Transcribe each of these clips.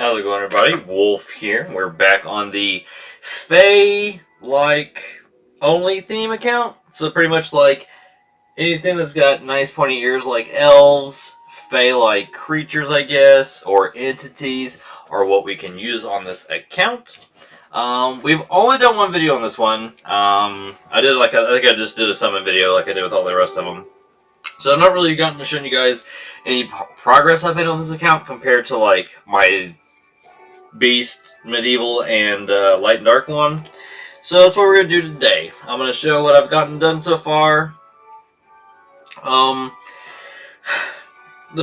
How's it going, everybody? Wolf here. We're back on the Fey-Like only theme account. So pretty much like anything that's got nice pointy ears like elves, Fey-like creatures, I guess, or entities are what we can use on this account. We've only done one video on this one. I think I just did a summon video like I did with all the rest of them. So I've not really gotten to show you guys any progress I've made on this account compared to like my Beast, Medieval, and Light and Dark one. So that's what we're going to do today. I'm going to show what I've gotten done so far. The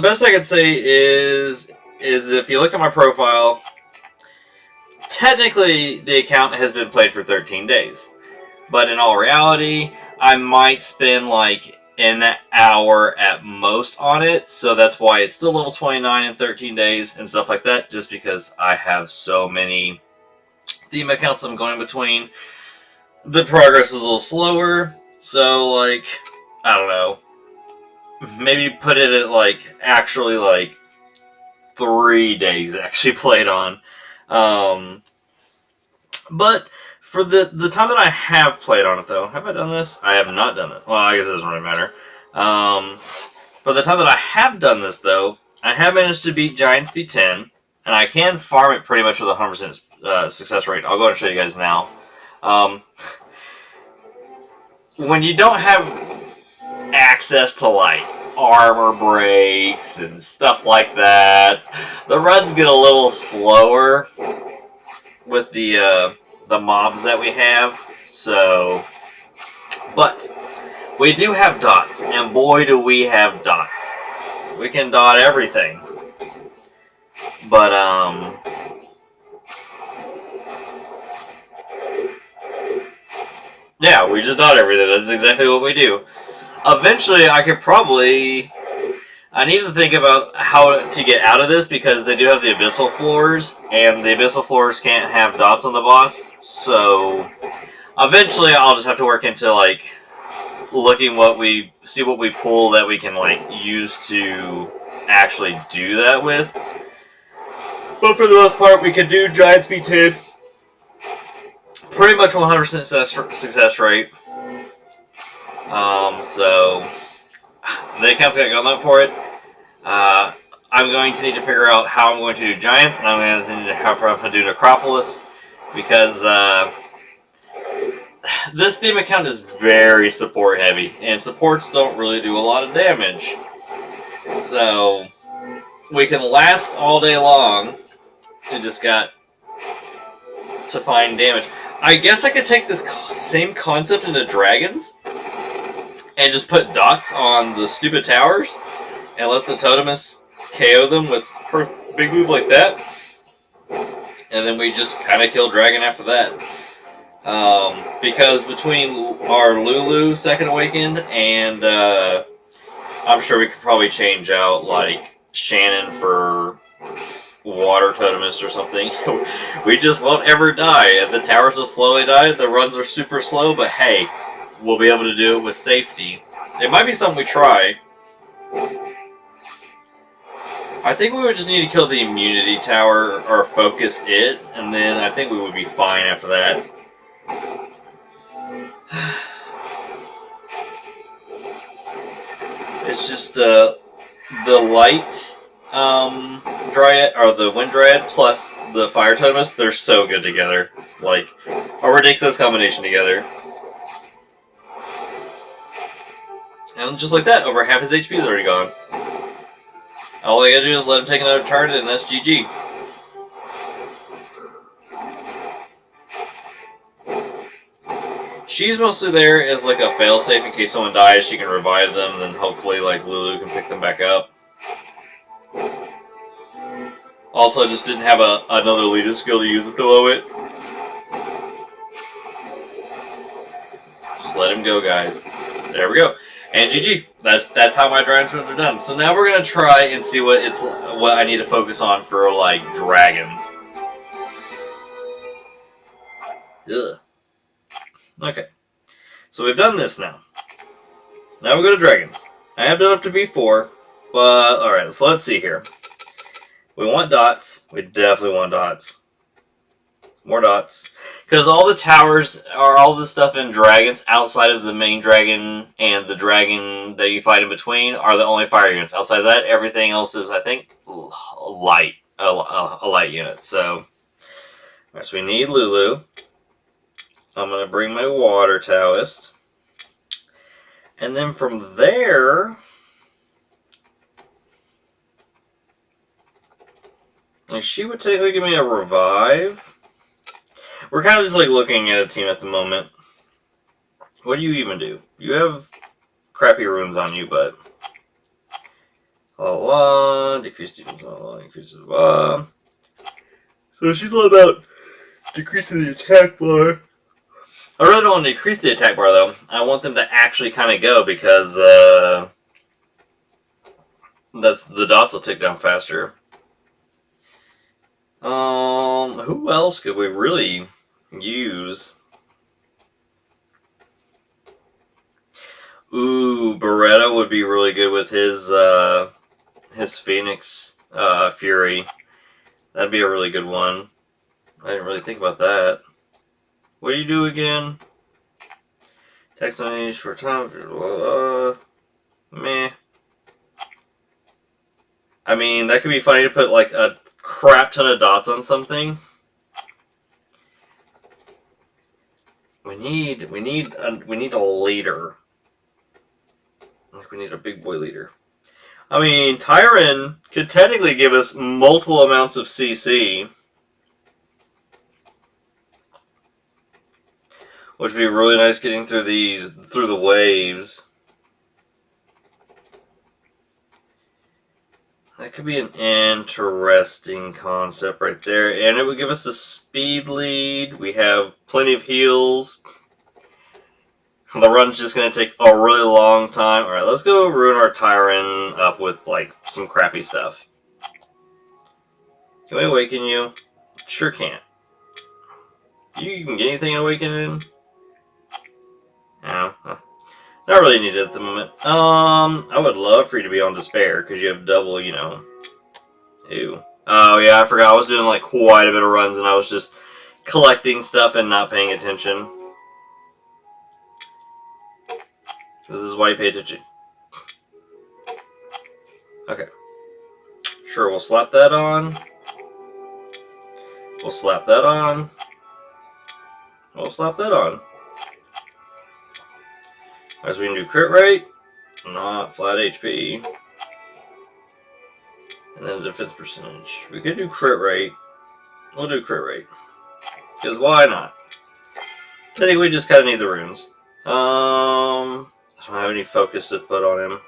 best I can say is if you look at my profile, technically the account has been played for 13 days. But in all reality, I might spend like an hour at most on it, so that's why it's still level 29 in 13 days and stuff like that, just because I have so many theme accounts I'm going between. The progress is a little slower, so like, I don't know, maybe put it at like, actually like 3 days actually played on. But for the time that I have played on it, though, have I done this? I have not done it. Well, I guess it doesn't really matter. For the time that I have done this, though, I have managed to beat Giant Speed 10, and I can farm it pretty much with a 100% success rate. I'll go and show you guys now. When you don't have access to, like, armor breaks and stuff like that, the runs get a little slower with the mobs that we have, so, but we do have dots, and boy do we have dots. We can dot everything, but yeah, we just dot everything. That's exactly what we do. Eventually I could probably, I need to think about how to get out of this, because they do have the abyssal floors, and the abyssal floors can't have dots on the boss, so eventually I'll just have to work into, like, looking what we pull that we can, like, use to actually do that with. But for the most part, we can do Giant Speed 10, pretty much 100% success rate. So the account's got going up for it. I'm going to need to figure out how I'm going to do Giants, and I'm going to need to how I'm going to do Necropolis, because this theme account is very support heavy, and supports don't really do a lot of damage. So we can last all day long, and just got to find damage. I guess I could take this same concept into Dragons, and just put dots on the stupid towers, and let the Totemis KO them with her big move like that. And then we just kind of kill Dragon after that. Because between our Lulu Second Awakened and I'm sure we could probably change out like Shannon for Water Totemis or something. We just won't ever die. The towers will slowly die. The runs are super slow, but hey, we'll be able to do it with safety. It might be something we try. I think we would just need to kill the immunity tower or focus it, and then I think we would be fine after that. It's just the light dryad, or the wind dryad plus the fire totemis, they're so good together. Like, a ridiculous combination together. And just like that, over half his HP is already gone. All I gotta do is let him take another turn, and that's GG. She's mostly there as like a failsafe in case someone dies. She can revive them, and then hopefully like Lulu can pick them back up. Also, I just didn't have another leader skill to use to throw it. Just let him go, guys. There we go. And GG. That's how my dragon runs are done. So now we're gonna try and see what I need to focus on for like dragons. Ugh. Okay. So we've done this now. Now we go to dragons. I have done up to B4, but alright, so let's see here. We want dots. We definitely want dots. More dots. Because all the towers are all the stuff in dragons outside of the main dragon and the dragon that you fight in between are the only fire units. Outside of that, everything else is, I think, light. A light unit. So we need Lulu. I'm going to bring my water Taoist. And then from there, she would technically give me a revive. We're kind of just like looking at a team at the moment. What do you even do? You have crappy runes on you, but decrease defense, increase the So she's all about decreasing the attack bar. I really don't want to decrease the attack bar though. I want them to actually kind of go because that's the dots will tick down faster. Who else could we really use? Ooh, Beretta would be really good with his Phoenix Fury. That'd be a really good one. I didn't really think about that. What do you do again? Text on any short time. Meh. I mean, that could be funny to put like a crap ton of dots on something. We need a leader. Like we need a big boy leader. I mean, Tyron could technically give us multiple amounts of CC, which would be really nice getting through the waves. That could be an interesting concept right there, and it would give us a speed lead. We have plenty of heals. The run's just going to take a really long time. Alright, let's go ruin our Tyron up with, like, some crappy stuff. Can we awaken you? Sure can't. You can get anything awakened? No. Not really needed at the moment. I would love for you to be on Despair, because you have double, you know. Ew. Oh, yeah, I forgot. I was doing, like, quite a bit of runs, and I was just collecting stuff and not paying attention. This is why you pay attention. Okay. Sure, we'll slap that on. We'll slap that on. We'll slap that on. As we can do crit rate, not flat HP. And then defense percentage. We could do crit rate. We'll do crit rate. Because why not? I think we just kind of need the runes. I don't have any focus to put on him.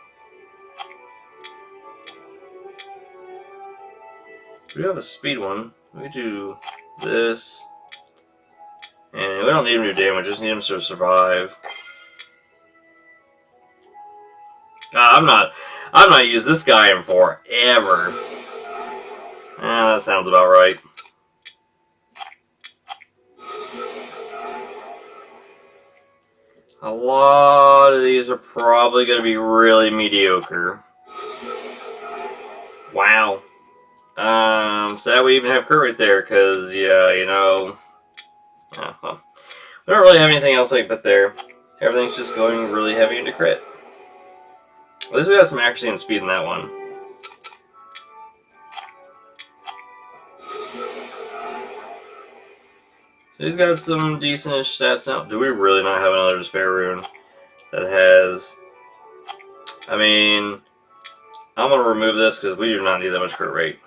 We do have a speed one. We could do this. And we don't need him to do damage, just need him to survive. I'm not using this guy in forever. That sounds about right. A lot of these are probably going to be really mediocre. Wow. Sad we even have crit right there, because, yeah, you know... well, we don't really have anything else I can put there. Everything's just going really heavy into crit. At least we have some accuracy and speed in that one. So he's got some decent-ish stats now. Do we really not have another Despair rune that has... I mean, I'm going to remove this because we do not need that much crit rate.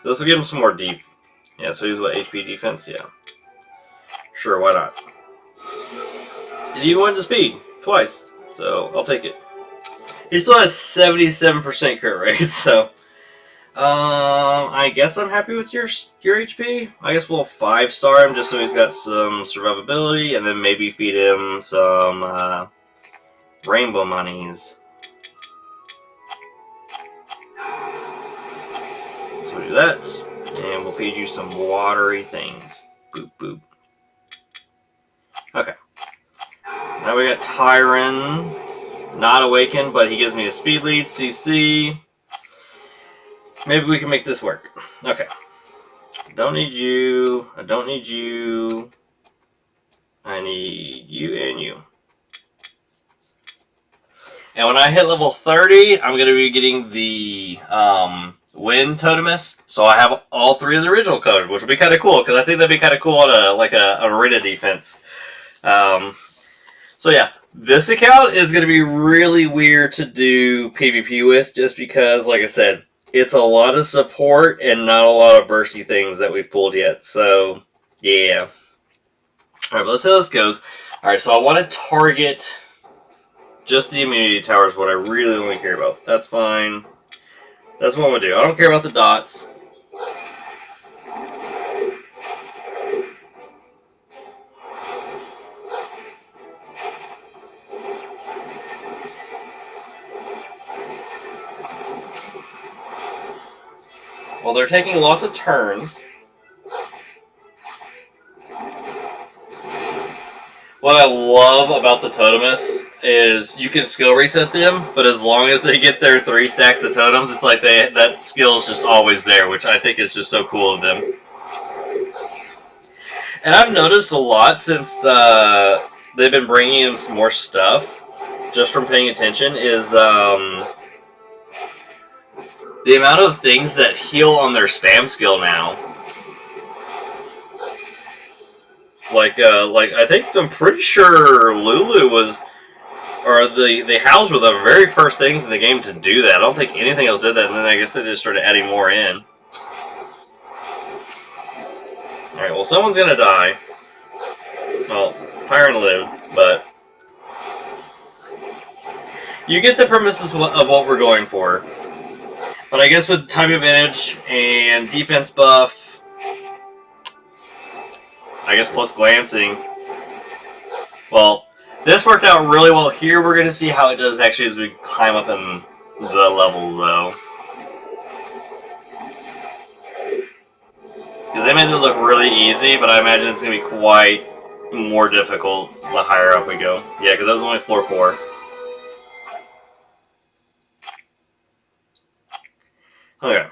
This will give him some more deep. Yeah, so he's what, HP defense? Yeah. Sure, why not? And he even went to speed twice, so I'll take it. He still has 77% crit rate, so I guess I'm happy with your HP. I guess we'll 5-star him just so he's got some survivability, and then maybe feed him some rainbow monies. So we'll do that, and we'll feed you some watery things. Boop boop. Okay. Now we got Tyron. Not awakened, but he gives me a speed lead, CC. Maybe we can make this work. Okay. Don't need you. I don't need you. I need you and you. And when I hit level 30, I'm going to be getting the Wind Totemus. So I have all 3 of the original colors, which will be kind of cool, because I think that'd be kind of cool on an arena defense. So yeah, this account is going to be really weird to do PvP with, just because, like I said, it's a lot of support and not a lot of bursty things that we've pulled yet. So, yeah. Alright, but let's see how this goes. Alright, so I want to target just the immunity tower is what I really only care about. That's fine. That's what I'm going to do. I don't care about the dots. Well, they're taking lots of turns. What I love about the Totemus is you can skill reset them, but as long as they get their 3 stacks of totems, it's like that skill is just always there, which I think is just so cool of them. And I've noticed a lot since they've been bringing in some more stuff, just from paying attention, is the amount of things that heal on their spam skill now. Like I think I'm pretty sure Lulu was, or the Howls were the very first things in the game to do that. I don't think anything else did that, and then I guess they just started adding more in. Alright, well, someone's gonna die. Well, Tyron lived, but you get the premises of what we're going for. But I guess with time advantage and defense buff, I guess plus glancing, well, this worked out really well here. We're going to see how it does actually as we climb up in the levels, though. Because they made it look really easy, but I imagine it's going to be quite more difficult the higher up we go. Yeah, because that was only floor 4. Okay.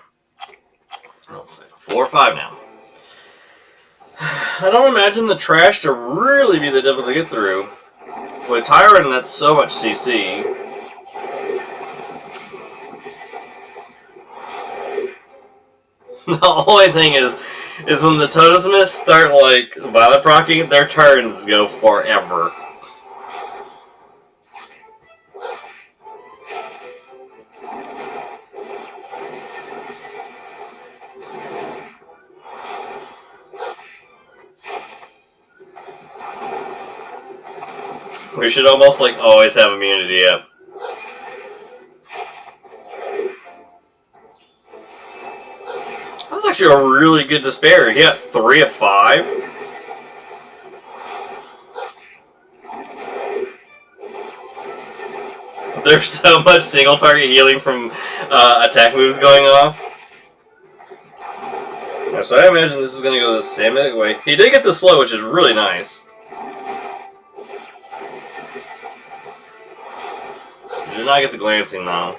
Let's see. Floor 5 now. I don't imagine the trash to really be the difficult to get through. With Tyron, that's so much CC. The only thing is when the Totemismists start, like, violet proccing, their turns go forever. We should almost, like, always have immunity up. That was actually a really good despair. He got 3 of 5. There's so much single target healing from attack moves going off. Yeah, so I imagine this is going to go the same way. He did get the slow, which is really nice. He did not get the glancing, though.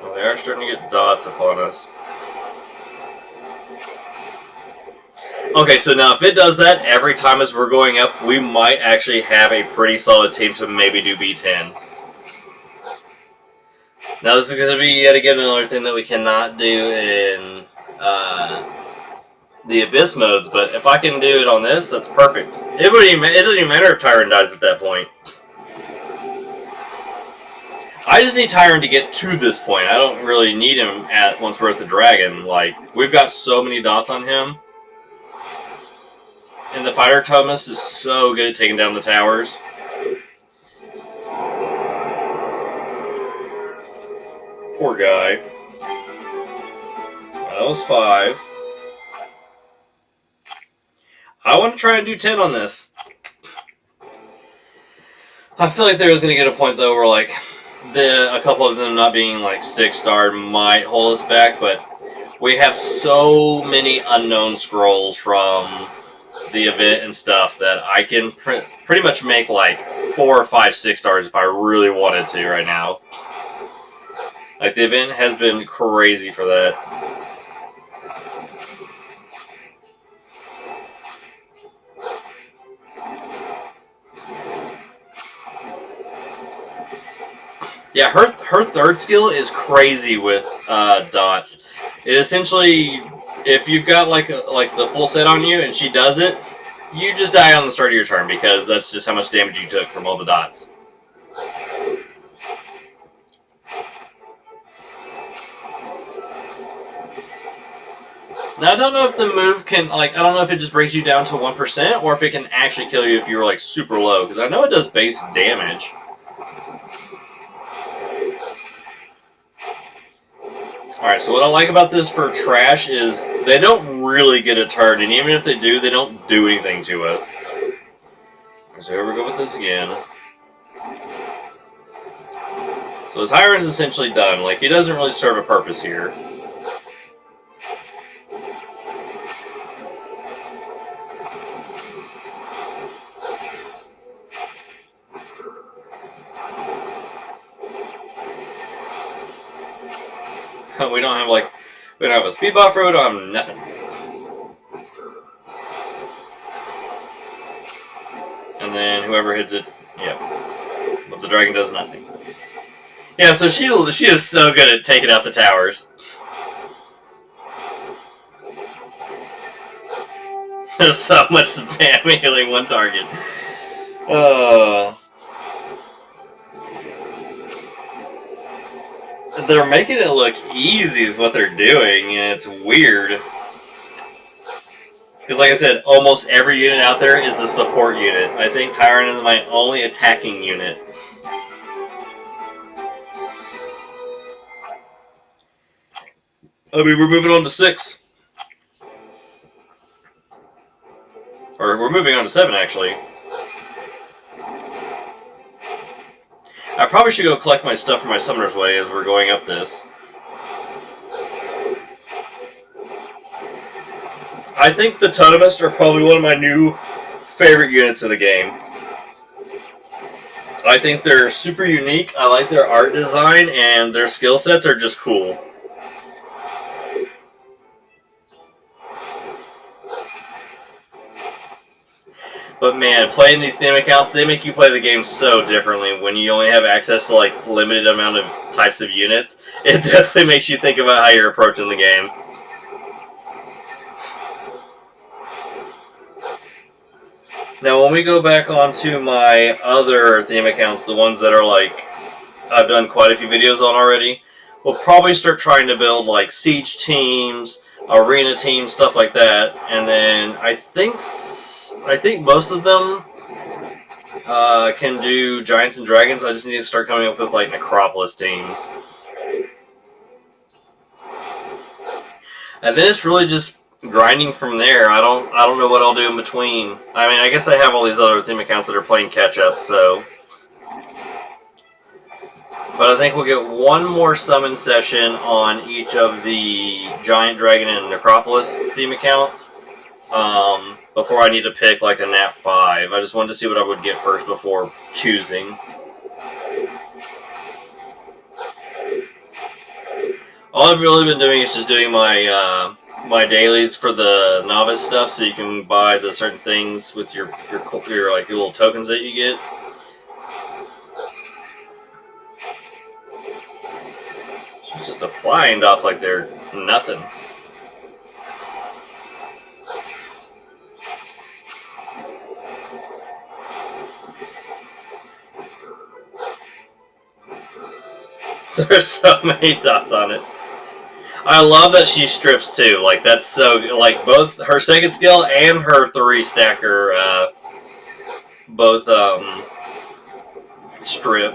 Well, they are starting to get dots upon us. Okay, so now if it does that every time as we're going up, we might actually have a pretty solid team to maybe do B10. Now this is going to be yet again another thing that we cannot do in the Abyss modes, but if I can do it on this, that's perfect. It doesn't even matter if Tyron dies at that point. I just need Tyron to get to this point. I don't really need him once we're at the dragon. Like, we've got so many dots on him. And the Fighter Thomas is so good at taking down the towers. Poor guy. That was 5. I want to try and do 10 on this. I feel like there is going to get a point, though, where, like, a couple of them not being, like, 6-star might hold us back, but we have so many unknown scrolls from the event and stuff that I can pretty much make like 4 or 5 6-stars if I really wanted to right now. Like, the event has been crazy for that. Yeah, her third skill is crazy with dots. It essentially, if you've got like the full set on you and she does it, you just die on the start of your turn because that's just how much damage you took from all the dots. Now, I don't know if the move can, like, I don't know if it just brings you down to 1% or if it can actually kill you if you were, like, super low, because I know it does base damage. Alright, so what I like about this for trash is they don't really get a turn, and even if they do, they don't do anything to us. So here we go with this again. So his Hiren's essentially done. Like, he doesn't really serve a purpose here. We don't have a speed buffer, we don't have nothing. And then whoever hits it, yep. But the dragon does nothing. Yeah, so she is so good at taking out the towers. There's so much spam healing one target. They're making it look easy is what they're doing, and it's weird. Because like I said, almost every unit out there is a support unit. I think Tyrant is my only attacking unit. I mean, we're moving on to 6. Or we're moving on to 7, actually. I probably should go collect my stuff from my Summoner's Way as we're going up this. I think the Totemists are probably one of my new favorite units in the game. I think they're super unique. I like their art design, and their skill sets are just cool. But man, playing these theme accounts, they make you play the game so differently when you only have access to like limited amount of types of units. It definitely makes you think about how you're approaching the game. Now when we go back onto my other theme accounts, the ones that are like, I've done quite a few videos on already, we'll probably start trying to build like siege teams, arena teams, stuff like that, and then I think most of them can do Giants and Dragons. I just need to start coming up with like Necropolis teams. And then it's really just grinding from there. I don't know what I'll do in between. I mean, I guess I have all these other theme accounts that are playing catch up, so. But I think we'll get one more summon session on each of the Giant, Dragon, and Necropolis theme accounts. Before I need to pick like a Nat 5. I just wanted to see what I would get first before choosing. All I've really been doing is just doing my my dailies for the novice stuff, so you can buy the certain things with your like your little tokens that you get. She's just applying dots like they're nothing. There's so many dots on it. I love that she strips too. Like, that's so, like, both her second skill and her 3-stacker both strip.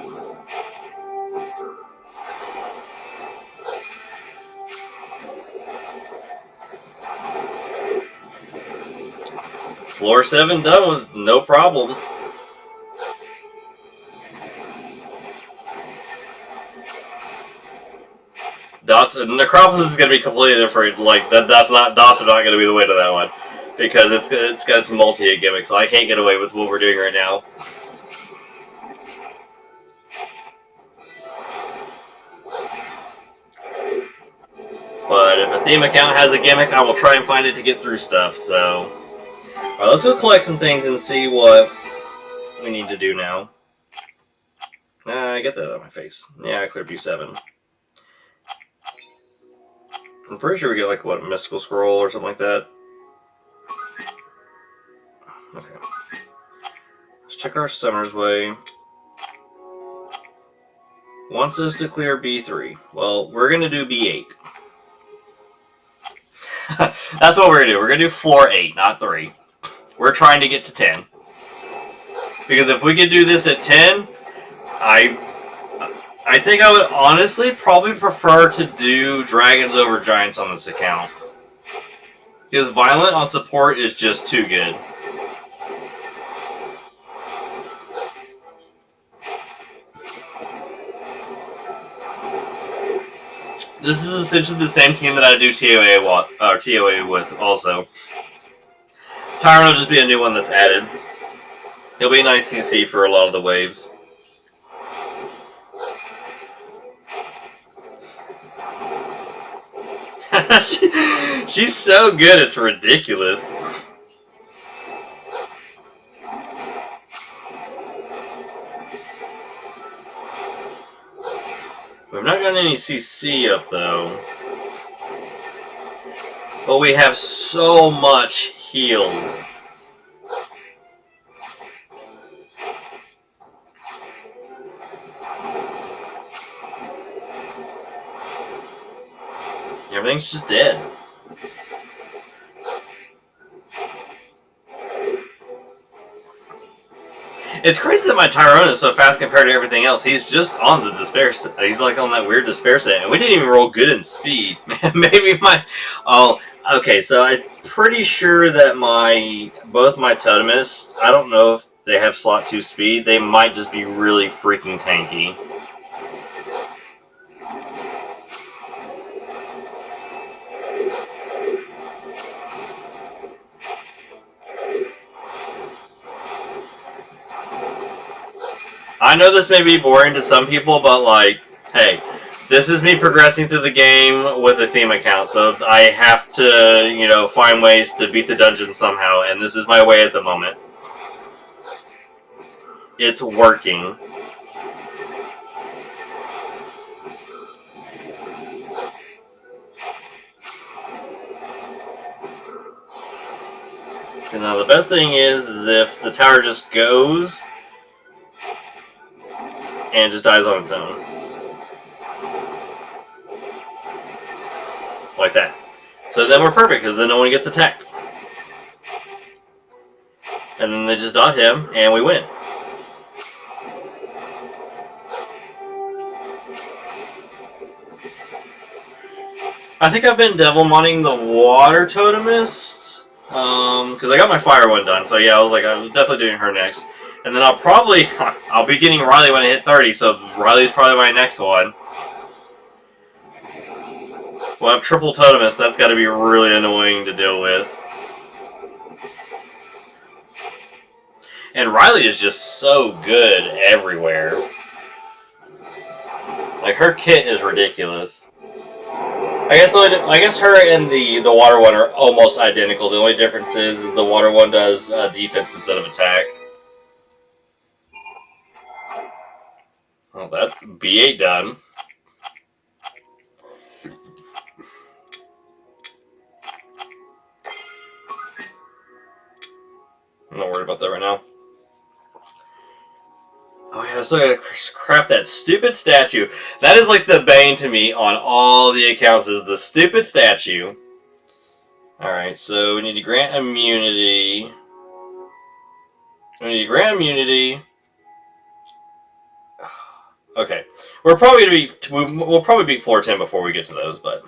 Floor 7 done with no problems. Dots, Necropolis is going to be completely different. Like, dots are not going to be the way to that one. because it's got its multi-hit gimmick, so I can't get away with what we're doing right now. But if a theme account has a gimmick, I will try and find it to get through stuff, so... Alright, let's go collect some things and see what we need to do now. I get that out of my face. Yeah, I cleared B7. I'm pretty sure we get, like, what, a mystical scroll or something like that? Okay. Let's check our Summer's Way. Wants us to clear B3. Well, we're going to do B8. That's what we're going to do. We're going to do floor 8, not 3. We're trying to get to 10. Because if we could do this at 10, I think I would honestly probably prefer to do Dragons over Giants on this account. Because Violent on support is just too good. This is essentially the same team that I do TOA with also. Tyron will just be a new one that's added. He'll be a nice CC for a lot of the waves. She's so good, it's ridiculous. We've not gotten any CC up though. But we have so much heals. Everything's just dead. It's crazy that my Tyrone is so fast compared to everything else. He's just on the despair. He's like on that weird despair set, and we didn't even roll good in speed. Maybe my okay. So I'm pretty sure that both my Totemists, I don't know if they have slot 2 speed. They might just be really freaking tanky. I know this may be boring to some people, but like, hey, this is me progressing through the game with a theme account, so I have to, you know, find ways to beat the dungeon somehow, and this is my way at the moment. It's working. So now the best thing is if the tower just goes and just dies on its own. Like that. So then we're perfect, because then no one gets attacked. And then they just dot him, and we win. I think I've been devil modding the water totemist, because I got my fire one done, so yeah, I was definitely doing her next. And then I'll be getting Riley when I hit 30, so Riley's probably my next one. We'll have triple Totemist, that's got to be really annoying to deal with. And Riley is just so good everywhere. Like, her kit is ridiculous. I guess her and the water one are almost identical. The only difference is the water one does defense instead of attack. Well, that's B8 done. I'm not worried about that right now. Oh yeah, I still gotta crap that stupid statue. That is like the bane to me on all the accounts, is the stupid statue. Alright, so we need to grant immunity. Okay, we'll probably beat floor 10 before we get to those, but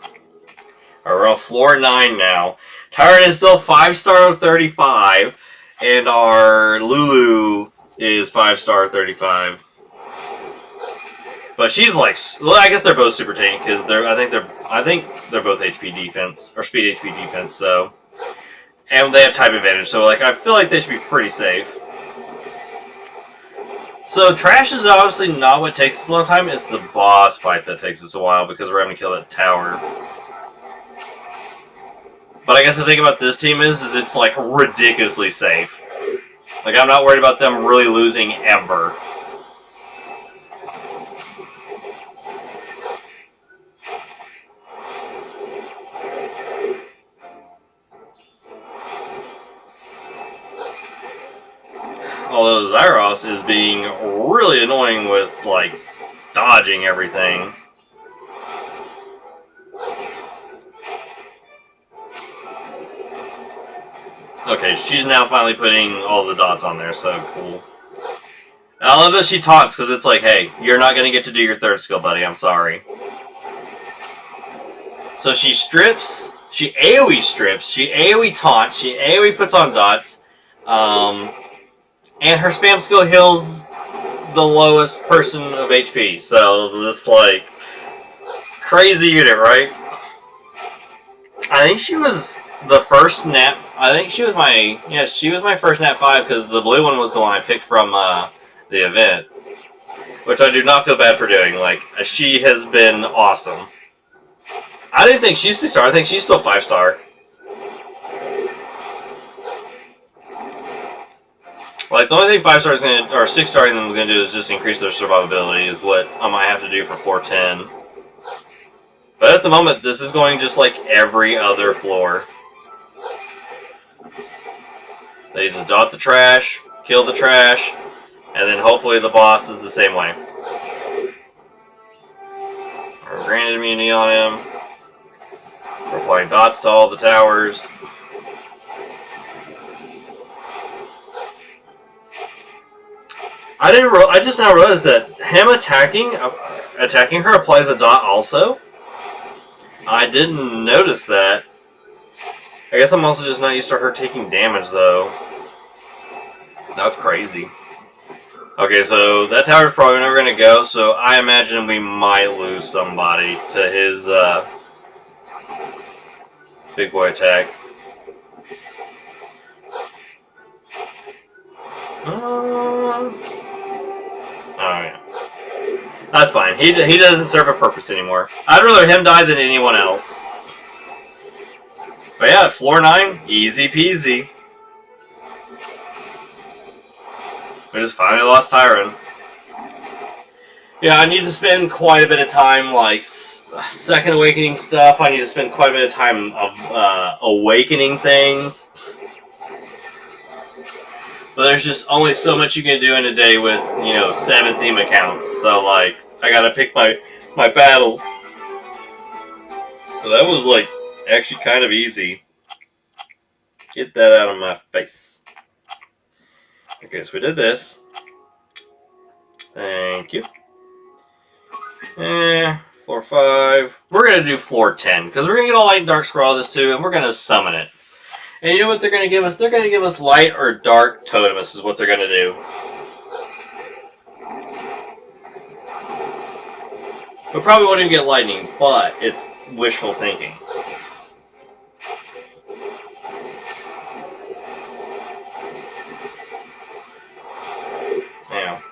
we're on floor 9 now. Tyrant is still 5-star 35, and our Lulu is 5-star 35. But she's like, well, I guess they're both super tank because I think they're both HP defense or speed HP defense. So, And they have type advantage, so like I feel like they should be pretty safe. So trash is obviously not what takes us a long time, it's the boss fight that takes us a while because we're having to kill that tower. But I guess the thing about this team is it's like ridiculously safe. Like I'm not worried about them really losing ever. Although Zyros is being really annoying with, like, dodging everything. Okay, she's now finally putting all the dots on there, so cool. I love that she taunts, because it's like, hey, you're not going to get to do your third skill, buddy, I'm sorry. So she strips, she AoE strips, she AoE taunts, she AoE puts on dots, and her spam skill heals the lowest person of HP. So just like crazy unit, right? I think she was the first nat. I think she was she was my first nat 5 because the blue one was the one I picked from the event, which I do not feel bad for doing. Like she has been awesome. I didn't think she's 6-star. I think she's still 5-star. Like, the only thing 5-star is going to, or 6-starring them is going to do is just increase their survivability, is what I might have to do for 410. But at the moment, this is going just like every other floor. They just dot the trash, kill the trash, and then hopefully the boss is the same way. We're granted immunity on him. We're applying dots to all the towers. I just now realized that him attacking her applies a dot also. I didn't notice that. I guess I'm also just not used to her taking damage though. That's crazy. Okay, so that tower's probably never gonna go, so I imagine we might lose somebody to his big boy attack. Oh yeah. That's fine. He doesn't serve a purpose anymore. I'd rather him die than anyone else. But yeah, floor 9, easy peasy. We just finally lost Tyron. Yeah, I need to spend quite a bit of time, like, second awakening stuff. I need to spend quite a bit of time of awakening things. But there's just only so much you can do in a day with, 7 theme accounts. So, like, I gotta pick my battles. So that was, like, actually kind of easy. Get that out of my face. Okay, so we did this. Thank you. Floor 5. We're gonna do floor 10, because we're gonna get a light and dark scroll of this too, and we're gonna summon it. And you know what they're going to give us? They're going to give us light or dark totemus is what they're going to do. We probably won't even get lightning, but it's wishful thinking. Now.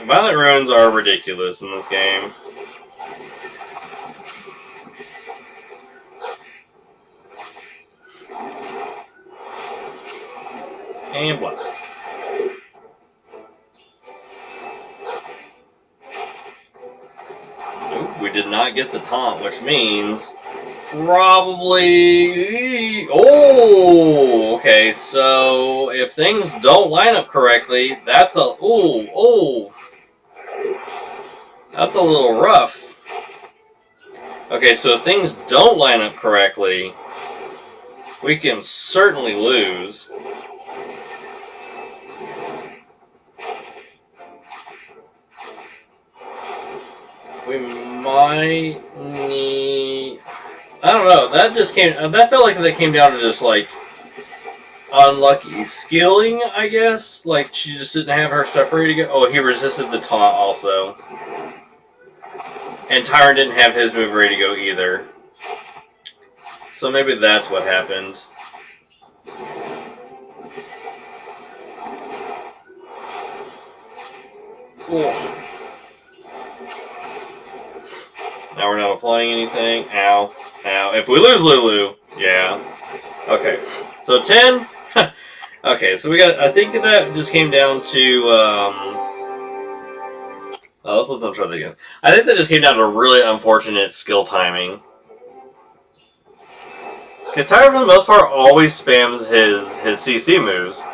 Violet runes are ridiculous in this game. And what? Nope, we did not get the taunt, which means probably... Oh, okay, so if things don't line up correctly, that's a... Oh, that's a little rough. Okay, so if things don't line up correctly, we can certainly lose. We might need... I don't know, that felt like that came down to just, like, unlucky skilling, I guess? Like, she just didn't have her stuff ready to go. Oh, he resisted the taunt also. And Tyron didn't have his move ready to go either. So maybe that's what happened. Ooh. Now we're not applying anything. Ow. Ow. If we lose Lulu, yeah. Okay. So 10. Okay, so we got, I think that just came down to, let's let them try that again. I think that just came down to really unfortunate skill timing. Because Tyler, for the most part, always spams his CC moves.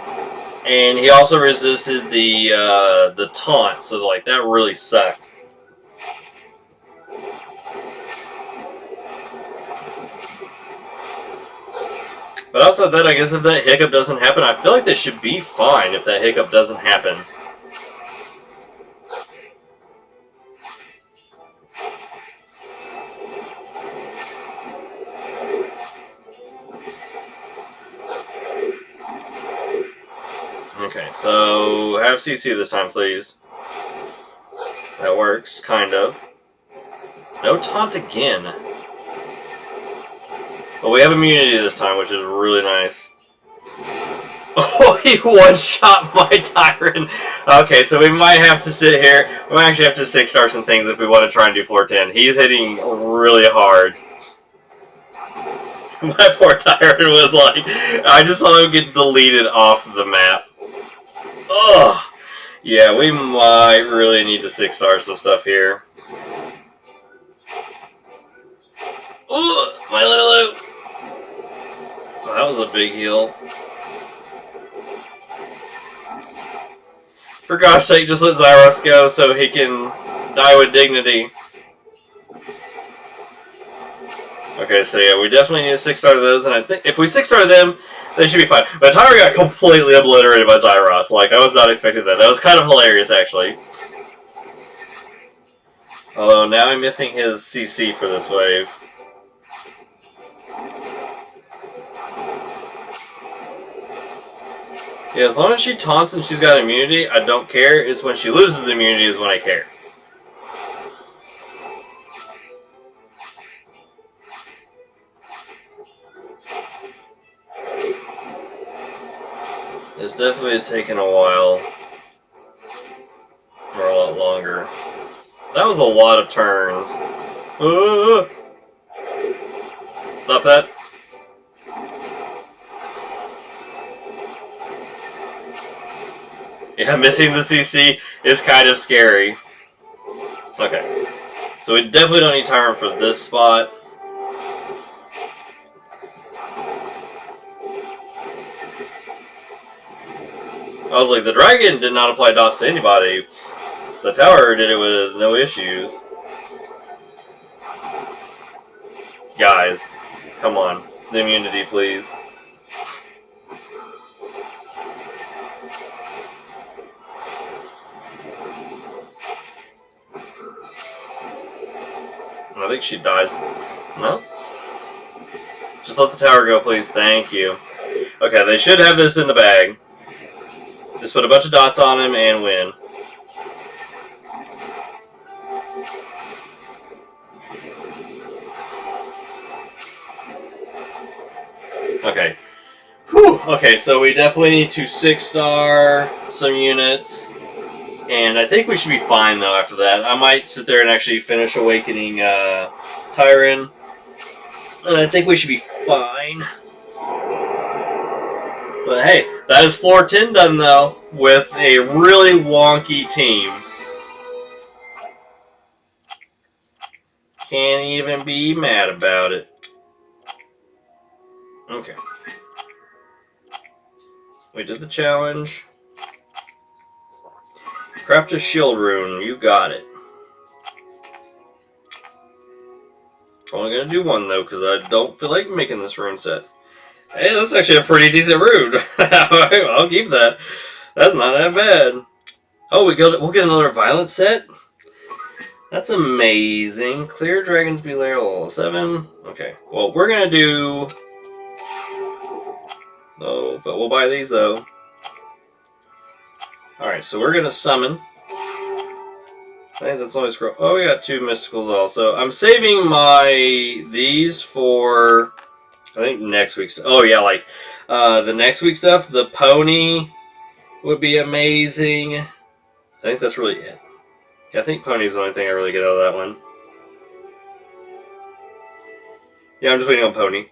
And he also resisted the taunt, so like that really sucked. But outside that, I guess if that hiccup doesn't happen, I feel like they should be fine if that hiccup doesn't happen. Okay, so have CC this time, please. That works, kind of. No taunt again. But we have immunity this time, which is really nice. Oh, he one-shot my Tyrant. Okay, so we might have to sit here. We might actually have to 6-star some things if we want to try and do floor 10. He's hitting really hard. My poor Tyrant was like, I just saw him get deleted off the map. Ugh. Yeah, we might really need to 6-star some stuff here. Ooh, my Lulu. Oh, that was a big heal. For gosh sake, just let Zyros go so he can die with dignity. Okay, so yeah, we definitely need a 6-star to those, and I think if we 6-star them, they should be fine. But Tyra got completely obliterated by Zyros. Like, I was not expecting that. That was kind of hilarious, actually. Although, now I'm missing his CC for this wave. Yeah, as long as she taunts and she's got immunity, I don't care. It's when she loses the immunity is when I care. This definitely has taken a while. Or a lot longer. That was a lot of turns. Stop that. Yeah, missing the CC is kind of scary. Okay. So we definitely don't need Tyrant for this spot. I was like, the dragon did not apply dots to anybody. The tower did it with no issues. Guys, come on. The immunity, please. I think she dies. No? Just let the tower go, please. Thank you. Okay, they should have this in the bag. Just put a bunch of dots on him and win. Okay. Whew. Okay, so we definitely need to 6-star some units. And I think we should be fine, though, after that. I might sit there and actually finish Awakening Tyron. And I think we should be fine. But hey, that is floor 10 done, though, with a really wonky team. Can't even be mad about it. Okay. We did the challenge. Craft a shield rune. You got it. Only gonna do one, though, because I don't feel like making this rune set. Hey, that's actually a pretty decent rune. I'll keep that. That's not that bad. Oh, we'll get another violent set? That's amazing. Clear Dragon's Be Lair level 7. Okay, well, we're gonna do... Oh, but we'll buy these, though. Alright, so we're gonna summon. I think that's only scroll. Oh, we got 2 mysticals also. I'm saving these for, I think, next week's. Oh yeah, like the next week stuff. The pony would be amazing. I think that's really it. Yeah, I think pony's the only thing I really get out of that one. Yeah, I'm just waiting on pony.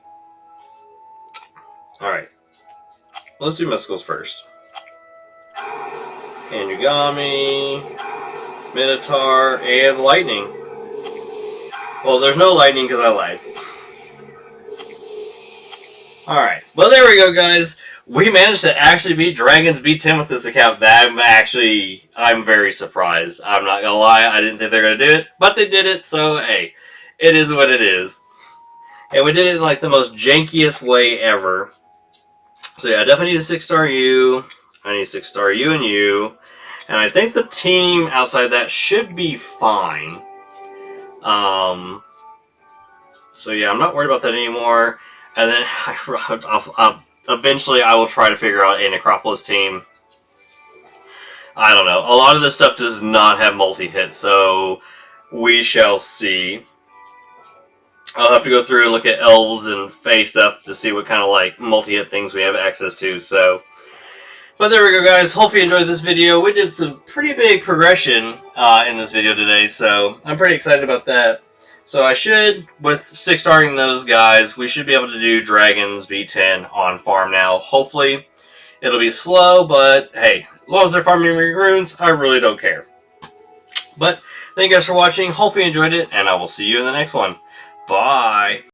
All right, let's do mysticals first. Anugami, Minotaur, and lightning. Well, there's no lightning because I lied. Alright, well there we go, guys. We managed to actually beat Dragons B10 with this account. I'm very surprised. I'm not gonna lie, I didn't think they were gonna do it, but they did it, so hey, it is what it is. And we did it in like the most jankiest way ever. So yeah, I definitely need a 6-star U. I need a 6-star U and U. And I think the team outside that should be fine. So yeah, I'm not worried about that anymore. And then eventually I will try to figure out a Necropolis team. I don't know. A lot of this stuff does not have multi-hit, so we shall see. I'll have to go through and look at elves and Fey stuff to see what kind of like multi-hit things we have access to. So, but there we go, guys. Hopefully you enjoyed this video. We did some pretty big progression in this video today, so I'm pretty excited about that. So I should, with 6-starring those guys, we should be able to do Dragons B10 on farm now. Hopefully, it'll be slow, but hey, as long as they're farming runes, I really don't care. But thank you guys for watching. Hopefully you enjoyed it, and I will see you in the next one. Bye!